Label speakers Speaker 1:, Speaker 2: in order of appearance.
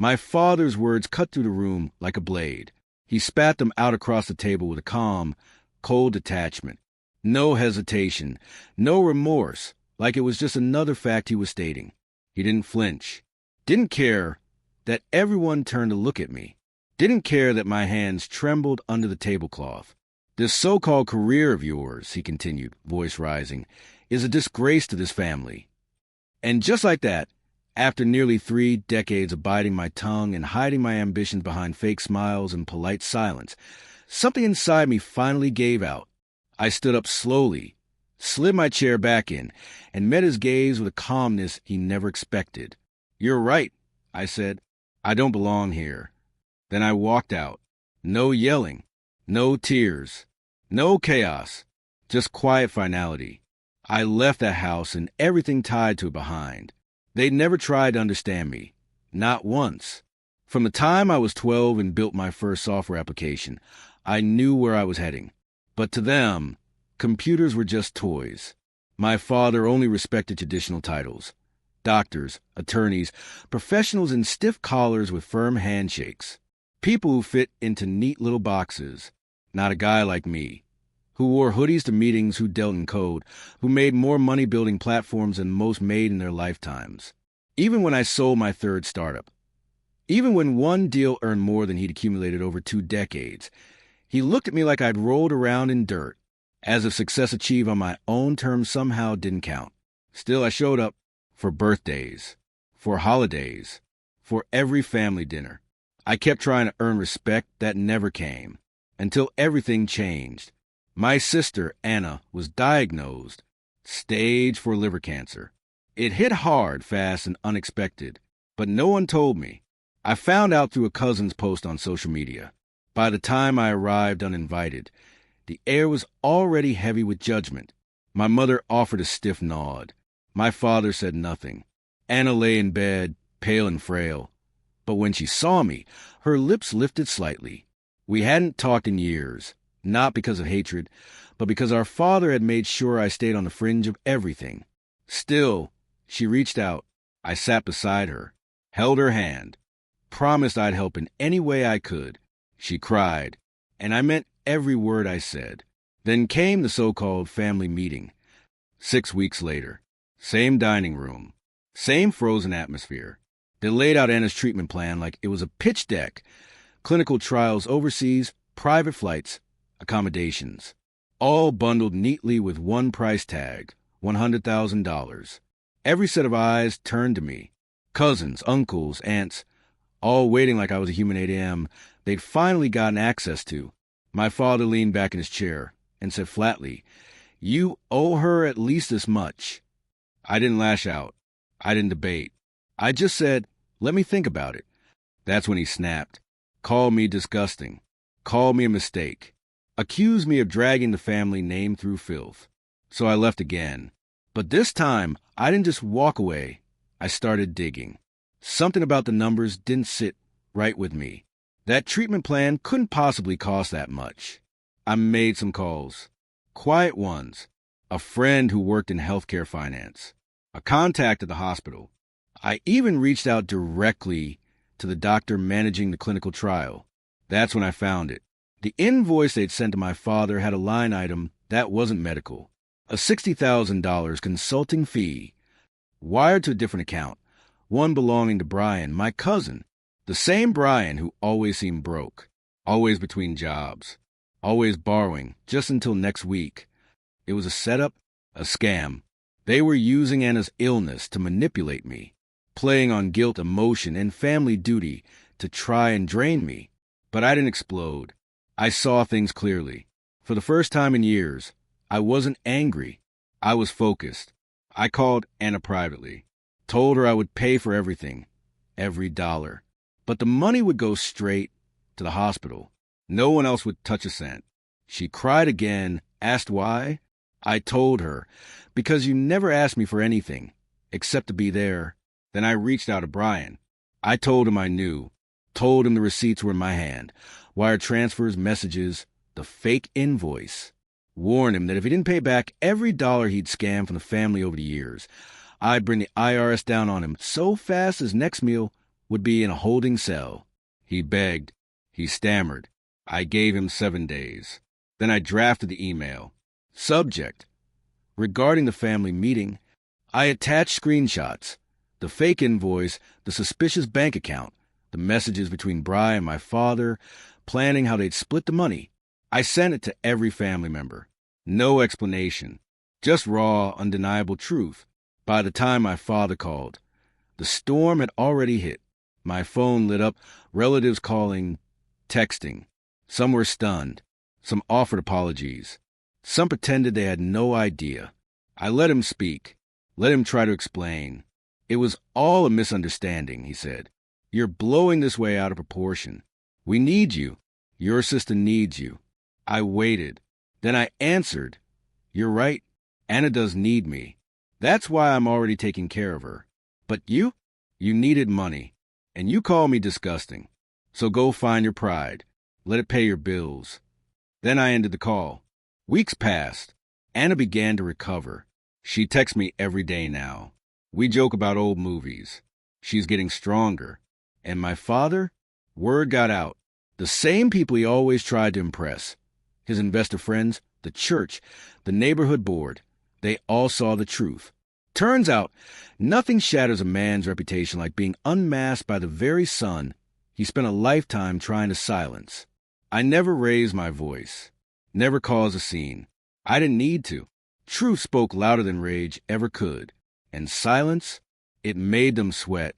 Speaker 1: My father's words cut through the room like a blade. He spat them out across the table with a calm, cold detachment. No hesitation, no remorse, like it was just another fact he was stating. He didn't flinch. Didn't care that everyone turned to look at me. Didn't care that my hands trembled under the tablecloth. This so-called career of yours, he continued, voice rising, is a disgrace to this family. And just like that, after nearly 3 decades of biting my tongue and hiding my ambitions behind fake smiles and polite silence, something inside me finally gave out. I stood up slowly, slid my chair back in, and met his gaze with a calmness he never expected. "You're right," I said. "I don't belong here." Then I walked out. No yelling, no tears, no chaos, just quiet finality. I left that house and everything tied to it behind. They never tried to understand me. Not once. From the time I was 12 and built my first software application, I knew where I was heading. But to them, computers were just toys. My father only respected traditional titles. Doctors, attorneys, professionals in stiff collars with firm handshakes. People who fit into neat little boxes. Not a guy like me, who wore hoodies to meetings, who dealt in code, who made more money building platforms than most made in their lifetimes. Even when I sold my third startup, even when one deal earned more than he'd accumulated over 2 decades, he looked at me like I'd rolled around in dirt, as if success achieved on my own terms somehow didn't count. Still, I showed up for birthdays, for holidays, for every family dinner. I kept trying to earn respect that never came, until everything changed. My sister, Anna, was diagnosed, stage 4 liver cancer. It hit hard, fast, and unexpected, but no one told me. I found out through a cousin's post on social media. By the time I arrived uninvited, the air was already heavy with judgment. My mother offered a stiff nod. My father said nothing. Anna lay in bed, pale and frail. But when she saw me, her lips lifted slightly. We hadn't talked in years, not because of hatred, but because our father had made sure I stayed on the fringe of everything. Still, she reached out. I sat beside her, held her hand, promised I'd help in any way I could. She cried, and I meant every word I said. Then came the so-called family meeting. 6 weeks later, same dining room, same frozen atmosphere. They laid out Anna's treatment plan like it was a pitch deck. Clinical trials overseas, private flights, accommodations. All bundled neatly with one price tag, $100,000. Every set of eyes turned to me. Cousins, uncles, aunts, all waiting like I was a human ATM they'd finally gotten access to. My father leaned back in his chair and said flatly, "You owe her at least this much." I didn't lash out. I didn't debate. I just said, "Let me think about it." That's when he snapped. Called me disgusting. Called me a mistake. Accused me of dragging the family name through filth. So I left again. But this time, I didn't just walk away. I started digging. Something about the numbers didn't sit right with me. That treatment plan couldn't possibly cost that much. I made some calls. Quiet ones. A friend who worked in healthcare finance. A contact at the hospital. I even reached out directly to the doctor managing the clinical trial. That's when I found it. The invoice they'd sent to my father had a line item that wasn't medical. A $60,000 consulting fee, wired to a different account, one belonging to Brian, my cousin, the same Brian who always seemed broke, always between jobs, always borrowing, just until next week. It was a setup, a scam. They were using Anna's illness to manipulate me, playing on guilt, emotion, and family duty to try and drain me. But I didn't explode. I saw things clearly. For the first time in years, I wasn't angry. I was focused. I called Anna privately, told her I would pay for everything, every dollar. But the money would go straight to the hospital. No one else would touch a cent. She cried again, asked why. I told her, because you never asked me for anything, except to be there. Then I reached out to Brian. I told him I knew, told him the receipts were in my hand, wire transfers, messages, the fake invoice. Warned him that if he didn't pay back every dollar he'd scammed from the family over the years, I'd bring the IRS down on him so fast his next meal would be in a holding cell. He begged. He stammered. I gave him 7 days. Then I drafted the email. Subject: regarding the family meeting. I attached screenshots. The fake invoice, the suspicious bank account, the messages between Bry and my father, planning how they'd split the money. I sent it to every family member. No explanation. Just raw, undeniable truth. By the time my father called, the storm had already hit. My phone lit up, relatives calling, texting. Some were stunned. Some offered apologies. Some pretended they had no idea. I let him speak. Let him try to explain. It was all a misunderstanding, he said. You're blowing this way out of proportion. We need you. Your sister needs you. I waited. Then I answered. You're right. Anna does need me. That's why I'm already taking care of her. But you? You needed money. And you call me disgusting. So go find your pride. Let it pay your bills. Then I ended the call. Weeks passed. Anna began to recover. She texts me every day now. We joke about old movies. She's getting stronger. And my father? Word got out. The same people he always tried to impress. His investor friends, the church, the neighborhood board. They all saw the truth. Turns out, nothing shatters a man's reputation like being unmasked by the very son he spent a lifetime trying to silence. I never raised my voice. Never caused a scene. I didn't need to. Truth spoke louder than rage ever could. And silence, it made them sweat.